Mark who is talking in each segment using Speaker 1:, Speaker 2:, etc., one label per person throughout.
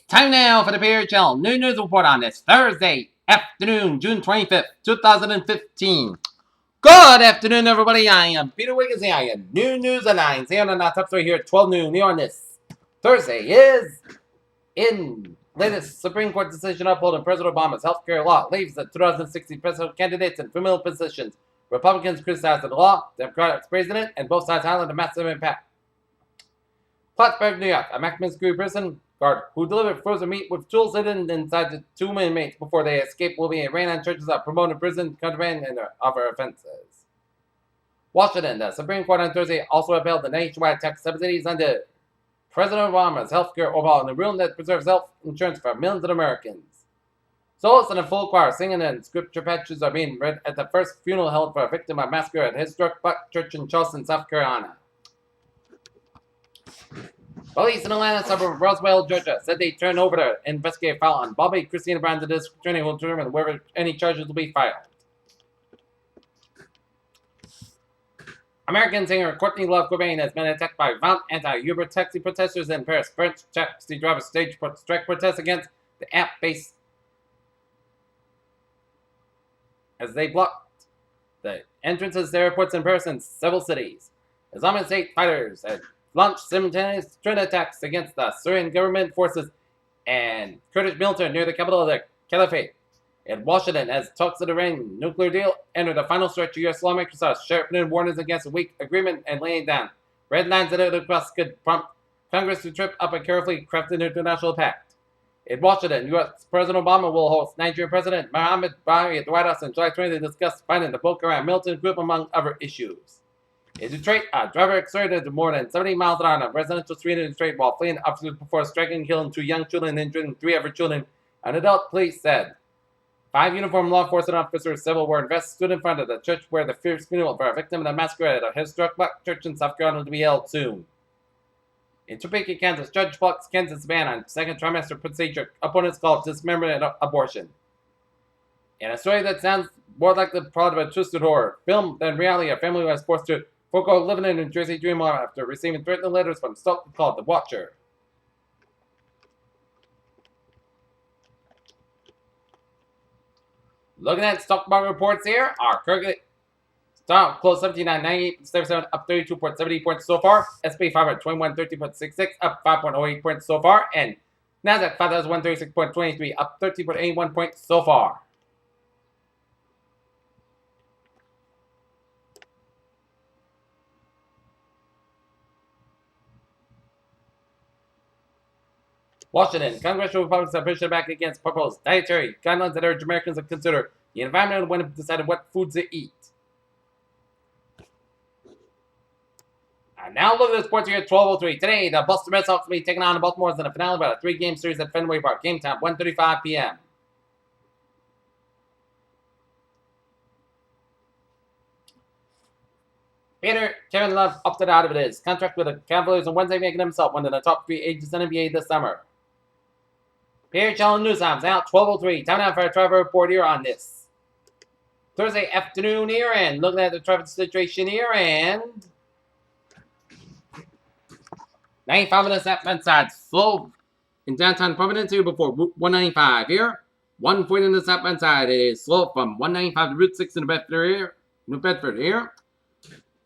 Speaker 1: Time now for the PHL New News Report on this Thursday afternoon, June 25th, 2015. Good afternoon, everybody. I am Peter Wiggins. I am New News Alliance. Here on the top story here at 12 noon here on this Thursday is in latest Supreme Court decision upholding President Obama's health care law leaves the 2016 presidential candidates in familiar positions. Republicans criticize the law, Democrats praising it, and both sides highlight a massive impact. Plattsburgh, New York, a maximum security prison guard who delivered frozen meat with tools hidden inside the two inmates before they escaped will be arraigned on charges of promoting prison contraband and other offenses. Washington, the Supreme Court on Thursday also upheld the nationwide tax subsidies under President Obama's health care overhaul in a rule that preserves health insurance for millions of Americans. Soloists and a full choir singing and scripture passages are being read at the first funeral held for a victim of massacre at historic Black Church in Charleston, South Carolina. Police in Atlanta, suburb of Roswell, Georgia, said they turned over the investigative file on Bobby Christina Brown to this attorney who will determine whether any charges will be filed. American singer Courtney Love Cobain has been attacked by violent anti-Uber taxi protesters in Paris. French taxi drivers staged strike protests against the app-based as they blocked the entrances to airports in Paris and several cities. Islamic State fighters had launched simultaneous drone attacks against the Syrian government forces and Kurdish military near the capital of the Caliphate. In Washington, as talks of the Iran nuclear deal enter the final stretch, U.S. lawmakers are sharpening warnings against a weak agreement and laying down red lines that the request could prompt Congress to trip up a carefully crafted international pact. In Washington, U.S. President Obama will host Nigerian President Muhammad Buhari at the White House on July 20th to discuss finding the Boko Haram militant group, among other issues. In Detroit, a driver accelerated more than 70 miles an hour on a residential street in Detroit while fleeing officers before striking and killing two young children and injuring three other children. An adult, police said. 5 uniformed law enforcement officers, several were invested, stood in front of the church where the first funeral for a victim of the massacre at a historic Black church in South Carolina to be held soon. In Topeka, Kansas, Judge Fox Kansas ban on second trimester procedure opponents called dismemberment abortion. In a story that sounds more like the plot of a twisted horror film than reality, a family was forced to forego living in New Jersey dream after receiving threatening letters from Stockton called the Watcher. Looking at stock market reports here, our currently stock closed 17.98, up 32.70 points so far. SP 500 2130.66, up 5.08 points so far, and Nasdaq 5,136.23, up 13.81 points so far. Washington, congressional Republicans are pushing back against proposed dietary guidelines that urge Americans to consider the environment when deciding what foods to eat. And now look at the sports here at 12:03. Today, the Boston Red Sox will be taking on the Baltimore in the finale of a 3-game series at Fenway Park. Game time, 1:35 p.m. Kevin Love opted out of his contract with the Cavaliers on Wednesday, making himself one of the top 3 agents in the NBA this summer. PHL News Times now 12:03. Time now for a traffic report here on this Thursday afternoon here, and looking at the traffic situation here, and 95 minutes southbound side slow in downtown Providence here before Route 195 here. 140 on the southbound side is slow from 195 to Route 6 in New Bedford here.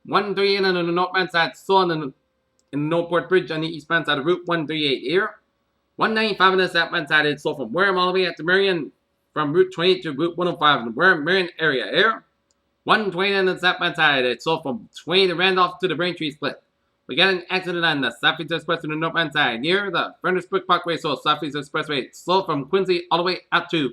Speaker 1: 138 on the northbound side slow on the Northport Bridge on the eastbound side of Route 138 here. 195 on the southbound side is slow from Wareham all the way out to Marion, from Route 28 to Route 105 in the Wareham, Marion area here. 120 on the southbound side, it's slow from 20 to Randolph to the Braintree split. We got an accident on the Southeast Expressway on the northbound side near the Furnace Brook Parkway, so Southeast Expressway, it's slow from Quincy all the way out to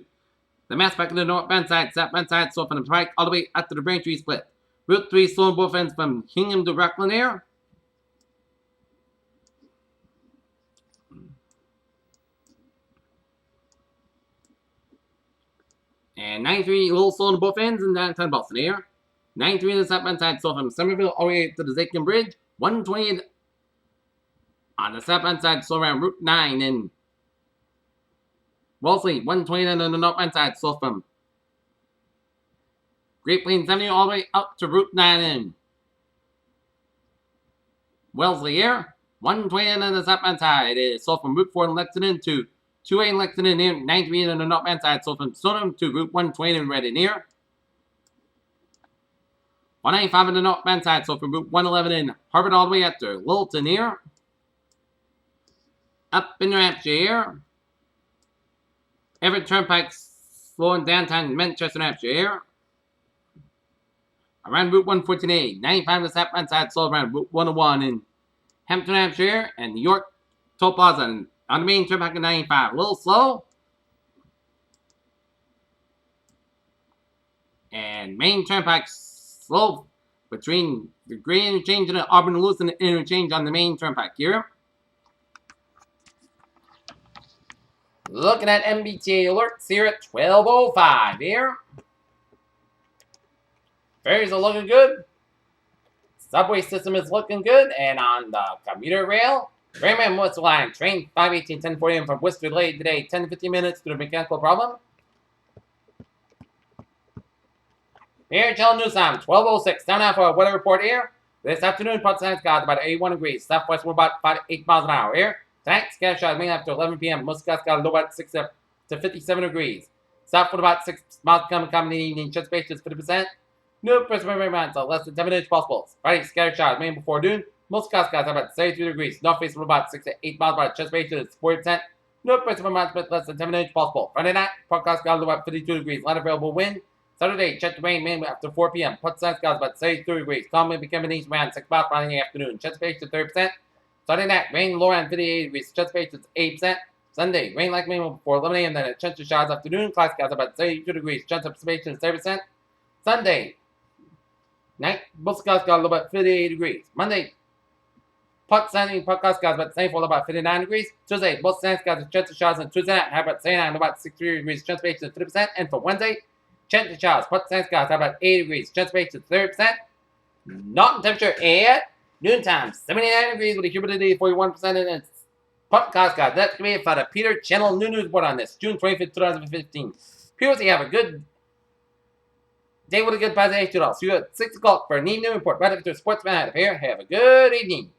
Speaker 1: the Mass Pike on the northbound side, southbound side, slow from the Pike all the way out to the Braintree split. Route 3 slow on both ends from Hingham to Rockland here. And 93 a little slow on both ends in downtown Boston here. 93 on the southbound side, slow from Somerville all the way to the Zakin Bridge. 120 on the southbound side, slow around Route 9 in Wellesley. 120 on the northbound side, slow from Great Plains Avenue all the way up to Route 9 in Wellesley here. 120 on the southbound side is slow from Route 4 in Lexington to 2A Lexington near 93 on the northbound side, so from Stoneham to Route 120 in Reading near. 195 on the northbound side, so from Route 111 in Harvard all the way up to Littleton near. Up in New Hampshire. Everett Turnpike slow in downtown Manchester, New Hampshire. Around Route 114A, 95 on the southbound side, slow around Route 101 in Hampton, New Hampshire, and New York Toll Plaza on the main turnpike at 95. A little slow. And main turnpike slow between the Green Interchange and the Auburn and Lewiston Interchange on the main turnpike here. Looking at MBTA alerts here at 12:05 here. Ferries are looking good. Subway system is looking good. And on the commuter rail, Raymond Worcester Line, train 518 1040 from Worcester delayed today 10 to 15 minutes due to a mechanical problem. Here, Channel News Time, 12:06. Down now for a weather report here. This afternoon, Port St. Scott about 81 degrees. Southwest, we're about 8 miles an hour here. Tonight, scatter showers mainly after 11 p.m. Most Scott's got a low about 6 to 57 degrees. South with about 6 miles coming in the evening. Chance space is 50%. No precipitation amounts, so less than 10 minutes possible. Friday, scatter showers mainly before noon. Most Scott's got about 33 degrees. North face with about 6 to 8 miles by chance space is 40%. No precipitation amounts, but less than 10 minutes possible. Friday night, Port Scott's got about 52 degrees. Light available wind. Saturday, check the rain mainly after 4 p.m. Port St. Scott's about 33 degrees. Calm wind becoming east around 6 miles Friday in the afternoon. Chance space is 30%. Sunday night, rain low around 58 degrees. Chance space is 8%. Sunday, rain like minimum before 11 a.m. Then a chance of showers afternoon. Cloud skies about 32 degrees. Chance of precipitation is 30%. Sunday night, most skies got a little about 58 degrees. Monday, Port St. skies about 74, about 59 degrees. Tuesday, most skies got a chance of showers on Tuesday night, have about 79, about 63 degrees. Chance space is 50%. And for Wednesday, chance of showers. Port St. skies about 80 degrees. Chance space is 30%. Not temperature at noontime, 79 degrees with a humidity of 41%, and it's podcast, guys. That's going to be it for the Peter Channel New News Report on this, June 25th, 2015. Peter, you have a good day with a good positive. See you at 6 o'clock for a new report right after Sports Fan here. Have a good evening.